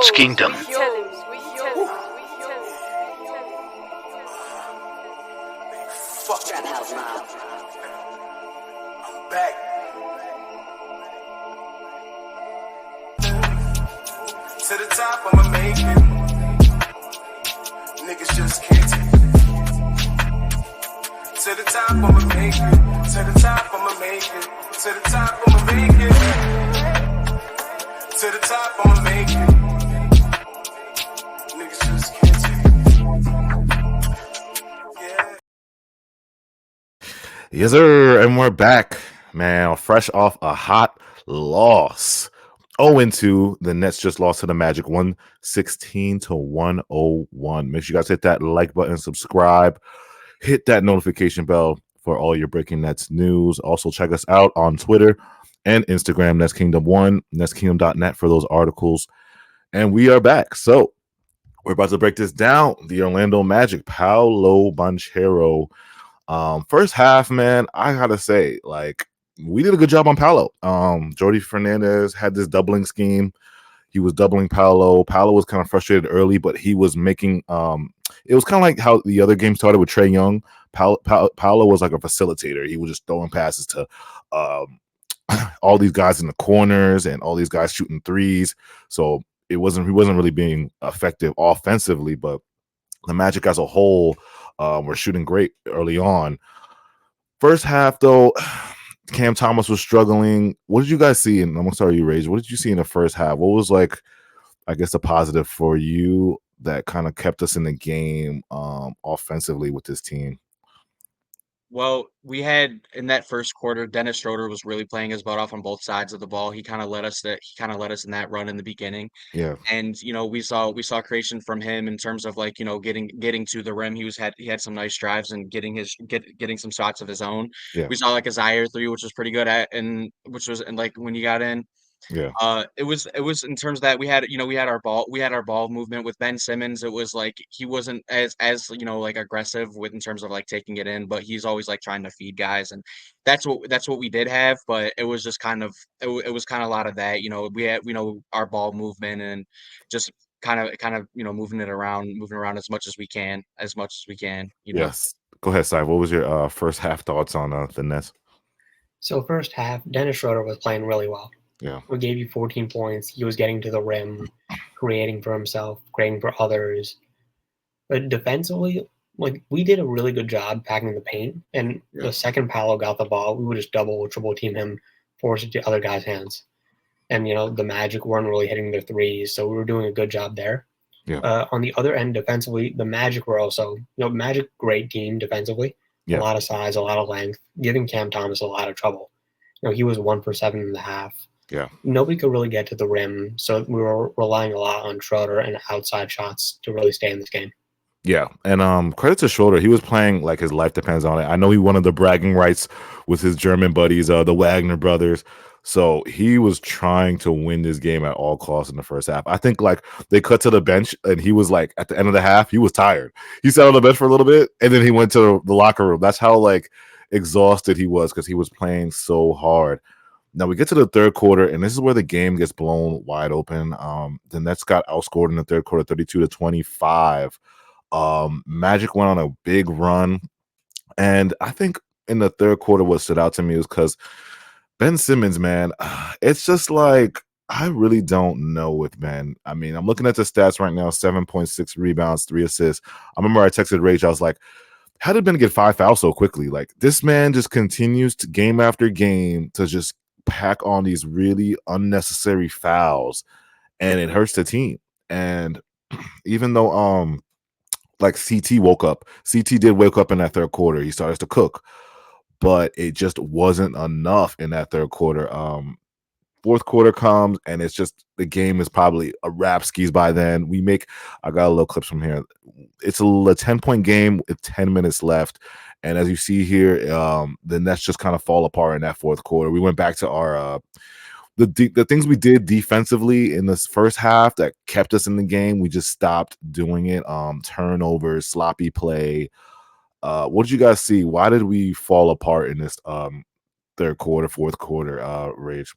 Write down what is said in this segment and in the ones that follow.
Nets Kingdom. Fuck that house now. I'm back. To the top, I'ma make it. Niggas just can't take it. To the top, I'ma make it. To the top, I'ma make it. To the top, I'ma make it. To the top, I'ma make it. Niggas just can't take it. Yeah. Yes, sir. And we're back, man. Fresh off a hot loss. 0-2. The Nets just lost to the Magic 116-101. Make sure you guys hit that like button, subscribe, hit that notification bell for all your breaking Nets news. Also, check us out on Twitter and Instagram, Nets Kingdom 1, netskingdom.net for those articles. And we are back. So we're about to break this down. The Orlando Magic, Paolo Banchero. First half, man, I gotta say, like, we did a good job on Paolo. Jordi Fernández had this doubling scheme. He was doubling Paolo. Paolo was kind of frustrated early, but he was making it was kind of like how the other game started with Trae Young. Paolo was like a facilitator. He was just throwing passes to all these guys in the corners and all these guys shooting threes. So he wasn't really being effective offensively, but the Magic as a whole were shooting great early on. First half, though, Cam Thomas was struggling. What did you guys see? And I'm gonna start you, Rage. What did you see in the first half? What was, like, I guess, a positive for you that kind of kept us in the game offensively with this team? Well, we had in that first quarter, Dennis Schroeder was really playing his butt off on both sides of the ball. He kind of led us in that run in the beginning. Yeah. And we saw creation from him in terms of, like, getting to the rim. He had some nice drives and getting some shots of his own. Yeah. We saw, like, a Zaire three, which was pretty good and like when you got in. Yeah. It was in terms of that we had our ball movement with Ben Simmons. It was like he wasn't as like aggressive with in terms of like taking it in, but he's always like trying to feed guys, and that's what we did have. But it was just kind of it was kind of a lot of that. We had our ball movement and just kind of moving around as much as we can. Yes. Go ahead, Si. What was your first half thoughts on the Nets? So first half, Dennis Schroeder was playing really well. Yeah. We gave you 14 points. He was getting to the rim, creating for himself, creating for others. But defensively, like, we did a really good job packing the paint. And the second Paolo got the ball, we would just double or triple team him, force it to other guys' hands. And, the Magic weren't really hitting their threes, so we were doing a good job there. Yeah. On the other end, defensively, the Magic were also, Magic, great team defensively. Yeah. A lot of size, a lot of length, giving Cam Thomas a lot of trouble. He was 1 for 7 in the half. Yeah. Nobody could really get to the rim, so we were relying a lot on Schroeder and outside shots to really stay in this game. Yeah, and credit to Schroeder. He was playing like his life depends on it. I know he wanted the bragging rights with his German buddies, the Wagner brothers. So he was trying to win this game at all costs in the first half. I think, like, they cut to the bench, and he was like, at the end of the half, he was tired. He sat on the bench for a little bit, and then he went to the locker room. That's how, like, exhausted he was because he was playing so hard. Now we get to the third quarter, and this is where the game gets blown wide open. The Nets got outscored in the third quarter, 32-25. Magic went on a big run, and I think in the third quarter, what stood out to me was because Ben Simmons, man, it's just like, I really don't know with Ben. I mean, I'm looking at the stats right now: 7.6 rebounds, 3 assists. I remember I texted Rage. I was like, how did Ben get 5 fouls so quickly? Like, this man just continues to game after game to just pack on these really unnecessary fouls, and it hurts the team. And even though like CT did wake up in that third quarter. He started to cook, but it just wasn't enough in that third quarter. Fourth quarter comes, and it's just, the game is probably a wrap skis by then. I got a little clips from here. It's a 10-point game with 10 minutes left. And as you see here, the Nets just kind of fall apart in that fourth quarter. We went back to our the things we did defensively in this first half that kept us in the game. We just stopped doing it. Turnovers, sloppy play. What did you guys see? Why did we fall apart in this third quarter, fourth quarter, Rage?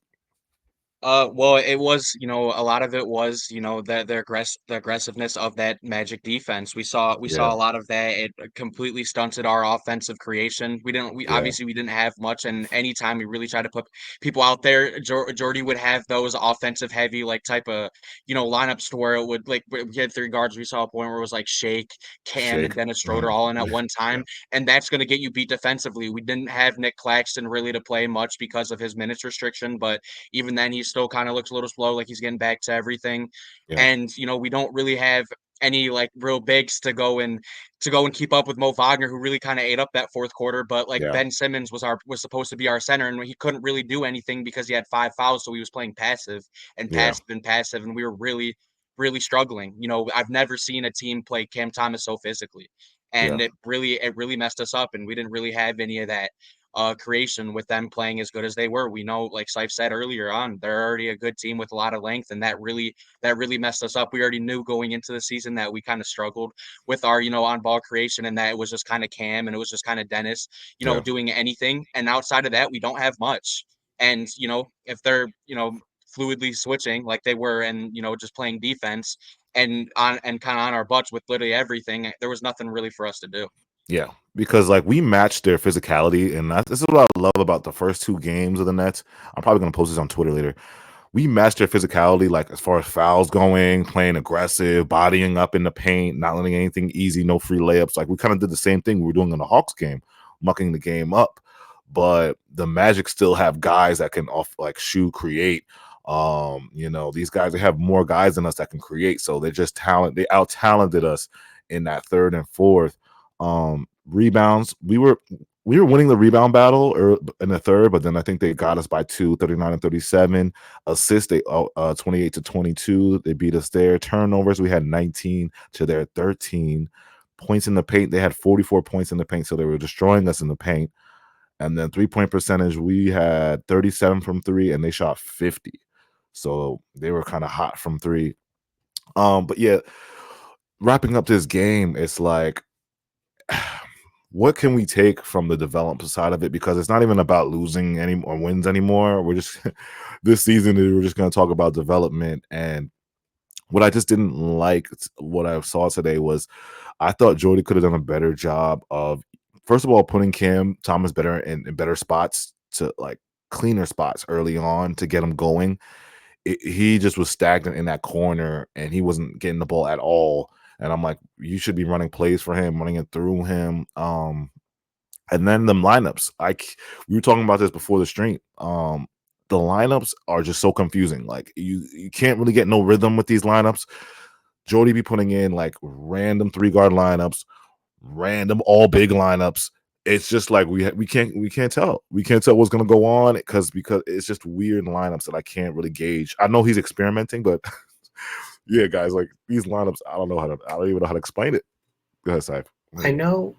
Well, it was, a lot of it was, the aggressiveness of that Magic defense. We saw Yeah, a lot of that. It completely stunted our offensive creation. We yeah, obviously we didn't have much, and anytime we really tried to put people out there, Jordy would have those offensive heavy like type of lineups to where it would like we had three guards. We saw a point where it was like Shake, Cam, and shake. Dennis Schroeder all in at one Yeah, time, and that's going to get you beat defensively. We didn't have Nick Claxton really to play much because of his minutes restriction, but even then, he still kind of looks a little slow, like he's getting back to everything. yeah, And we don't really have any like real bigs to go and keep up with Mo Wagner, who really kind of ate up that fourth quarter. But like yeah, Ben Simmons was supposed to be our center, and he couldn't really do anything because he had 5 fouls, so he was playing passive and yeah, passive and passive, and we were really really struggling. I've never seen a team play Cam Thomas so physically, yeah, and it really messed us up, and we didn't really have any of that creation with them playing as good as they were. We know, like Sife said earlier on, they're already a good team with a lot of length, and that really messed us up. We already knew going into the season that we kind of struggled with our on ball creation, and that it was just kind of Cam and it was just kind of Dennis, yeah, doing anything. And outside of that, we don't have much. And if they're fluidly switching like they were, and just playing defense and kind of on our butts with literally everything, there was nothing really for us to do. yeah. Because like we matched their physicality, and this is what I love about the first two games of the Nets. I'm probably gonna post this on Twitter later. We matched their physicality, like as far as fouls going, playing aggressive, bodying up in the paint, not letting anything easy, no free layups. Like we kind of did the same thing we were doing in the Hawks game, mucking the game up. But the Magic still have guys that can off like shoot, create. These guys, they have more guys than us that can create. So they're just talent. They out talented us in that third and fourth. Rebounds, we were winning the rebound battle in the third, but then I think they got us by 2, 39 and 37. Assists, they 28 to 22. They beat us there. Turnovers, we had 19 to their 13. Points in the paint, they had 44 points in the paint, so they were destroying us in the paint. And then 3-point percentage, we had 37 from three, and they shot 50. So they were kind of hot from three. But yeah, wrapping up this game, it's like what can we take from the development side of it? Because it's not even about losing any or wins anymore. We're just this season we're just going to talk about development. And what I just didn't like, what I saw today, was I thought Jordy could have done a better job of, first of all, putting Cam Thomas better in better spots, to like cleaner spots early on to get him going. He just was stagnant in that corner, and he wasn't getting the ball at all. And I'm like, you should be running plays for him, running it through him. And then the lineups, we were talking about this before the stream. The lineups are just so confusing. Like you can't really get no rhythm with these lineups. Jordy be putting in like random 3-guard lineups, random all big lineups. It's just like we can't tell what's gonna go on because it's just weird lineups that I can't really gauge. I know he's experimenting, but yeah, guys, like these lineups, I don't even know how to explain it. Go ahead, Saif. I know,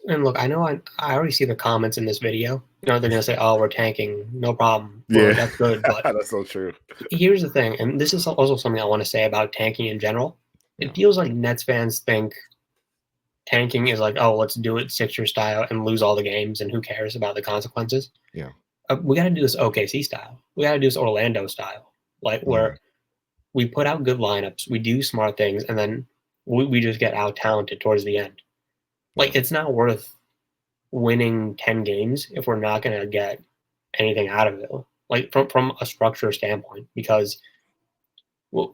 and look, I know I already see the comments in this video. They're going to say, oh, we're tanking. No problem. Well, Yeah, that's good. But that's so true. here's the thing, and this is also something I want to say about tanking in general. Yeah. It feels like Nets fans think tanking is like, oh, let's do it Sixer style and lose all the games, and who cares about the consequences? Yeah. We got to do this OKC style. We got to do this Orlando style, like where we put out good lineups, we do smart things, and then we just get out talented towards the end. Like it's not worth winning 10 games if we're not going to get anything out of it, like from a structure standpoint, because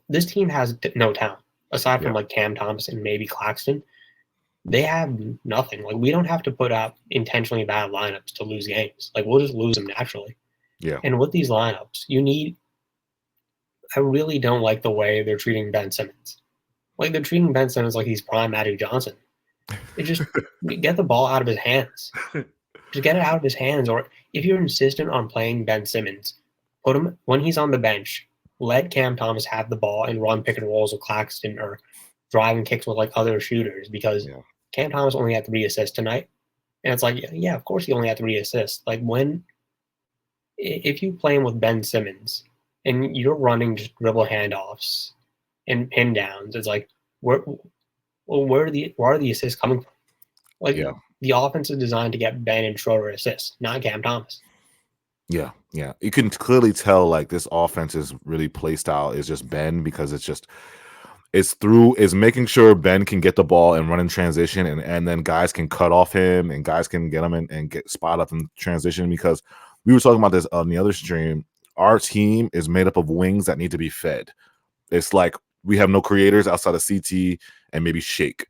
this team has no talent aside from like Cam Thomas and maybe Claxton. They have nothing. Like we don't have to put out intentionally bad lineups to lose games. Like we'll just lose them naturally. Yeah. And with these lineups, I really don't like the way they're treating Ben Simmons. Like they're treating Ben Simmons like he's prime Magic Johnson. It just get the ball out of his hands. Just get it out of his hands. Or if you're insistent on playing Ben Simmons, put him when he's on the bench. Let Cam Thomas have the ball and run pick and rolls with Claxton or drive and kicks with like other shooters, because Cam Thomas only had 3 assists tonight. And it's like, yeah, of course he only had 3 assists. Like if you play him with Ben Simmons and you're running just dribble handoffs and pin downs, it's like, where are the assists coming from? Like the offense is designed to get Ben and Schroeder assists, not Cam Thomas. Yeah. Yeah, you can clearly tell like this offense's really play style is just Ben, because it's making sure Ben can get the ball and run in transition, and then guys can cut off him and guys can get him and get spot up in transition, because we were talking about this on the other stream. Our team is made up of wings that need to be fed. It's like we have no creators outside of CT and maybe Shake.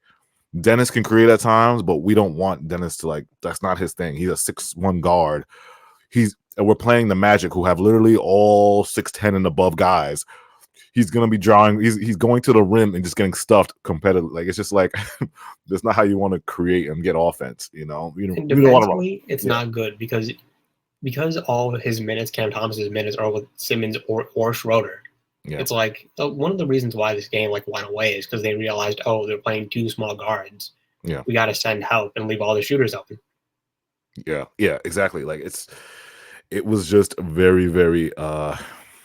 Dennis can create at times, but we don't want Dennis to, like, that's not his thing. He's a 6'1" guard. And we're playing the Magic, who have literally all 6'10" and above guys. He's gonna be drawing. He's going to the rim and just getting stuffed competitive. Like, it's just like that's not how you want to create and get offense. You know, you And don't want to. defensively, it's not good because all of his minutes, Cam Thomas's minutes, are with Simmons or Schroeder. Yeah. It's like one of the reasons why this game like went away is because they realized, oh, they're playing two small guards. Yeah, we got to send help and leave all the shooters open. Yeah, exactly. Like it was just very, very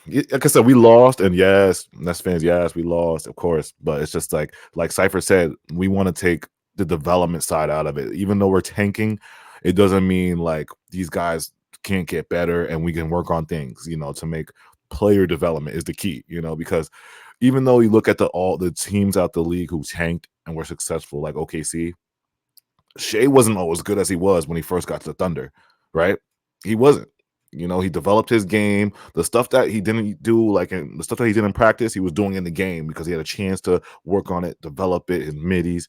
like I said, we lost, and yes, Nets fans, yes, we lost, of course. But it's just like Cypher said, we want to take the development side out of it. Even though we're tanking, it doesn't mean like these guys can't get better and we can work on things, you know, to make player development is the key, you know, because even though you look at all the teams out the league who tanked and were successful, like OKC, Shea wasn't always good as he was when he first got to the Thunder, right? He wasn't. You know, he developed his game. The stuff that he didn't do, like the stuff that he did in practice, he was doing in the game because he had a chance to work on it, develop it in middies.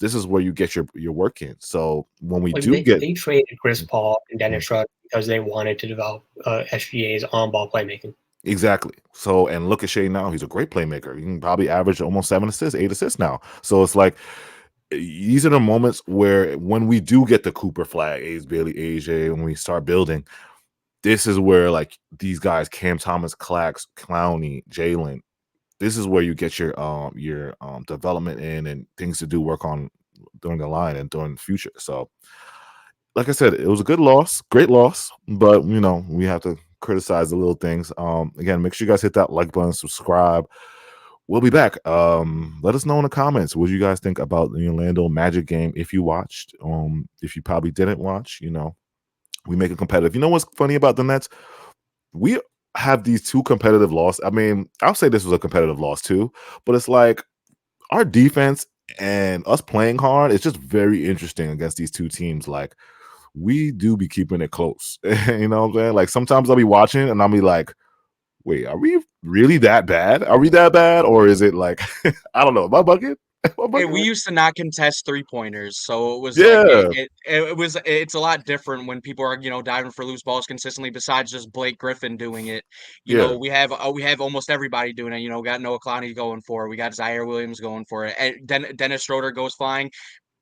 This is where you get your work in. So when we they traded Chris Paul and Dennis Schroeder because they wanted to develop SGA's on-ball playmaking. Exactly. So, and look at Shea now. He's a great playmaker. He can probably average almost 7 assists, 8 assists now. So it's like, these are the moments where when we do get the Cooper flag, A's Bailey, AJ, when we start building, this is where like these guys, Cam Thomas, Clax, Clowney, Jalen, this is where you get your development in and things to do work on during the line and during the future. So like I said, it was a good loss, great loss, but you know, we have to criticize the little things. Again, make sure you guys hit that like button, subscribe. We'll be back. Let us know in the comments what you guys think about the Orlando Magic game if you watched. If you probably didn't watch, you know, we make it competitive. You know what's funny about the Nets? We have these two competitive losses. I mean, I'll say this was a competitive loss too, but it's like our defense and us playing hard, it's just very interesting against these two teams. Like, we do be keeping it close. You know what I'm saying? Like, sometimes I'll be watching and I'll be like, wait, are we really that bad? Are we that bad? Or is it like, I don't know, my bucket? Hey, we used to not contest 3-pointers, so it was it's a lot different when people are, you know, diving for loose balls consistently, besides just Blake Griffin doing it. You know, we have almost everybody doing it. You know, we got Noah Clowney going for it. We got Zaire Williams going for it. And Dennis Schroeder goes flying.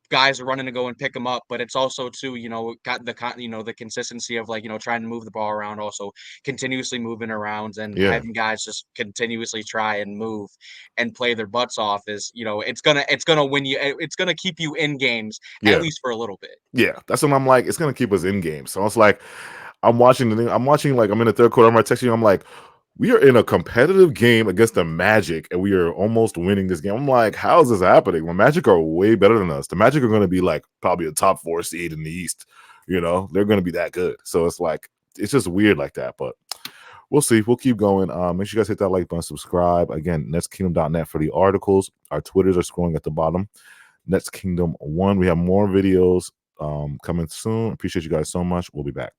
Guys are running to go and pick him up, but it's also too, you know, got the consistency of, like, you know, trying to move the ball around, also continuously moving around and having guys just continuously try and move and play their butts off is, you know, it's gonna win you. It's gonna keep you in games at least for a little bit. Yeah, that's what I'm like. It's gonna keep us in games. So it's like I'm watching like I'm in the third quarter. I'm texting you. I'm like, we are in a competitive game against the Magic, and we are almost winning this game. I'm like, how is this happening? When Magic are way better than us. The Magic are going to be like probably a top 4 seed in the East. You know, they're going to be that good. So it's like, it's just weird like that. But we'll see. We'll keep going. Make sure you guys hit that like button, subscribe. Again, netskingdom.net for the articles. Our Twitters are scrolling at the bottom. Nets Kingdom 1. We have more videos coming soon. Appreciate you guys so much. We'll be back.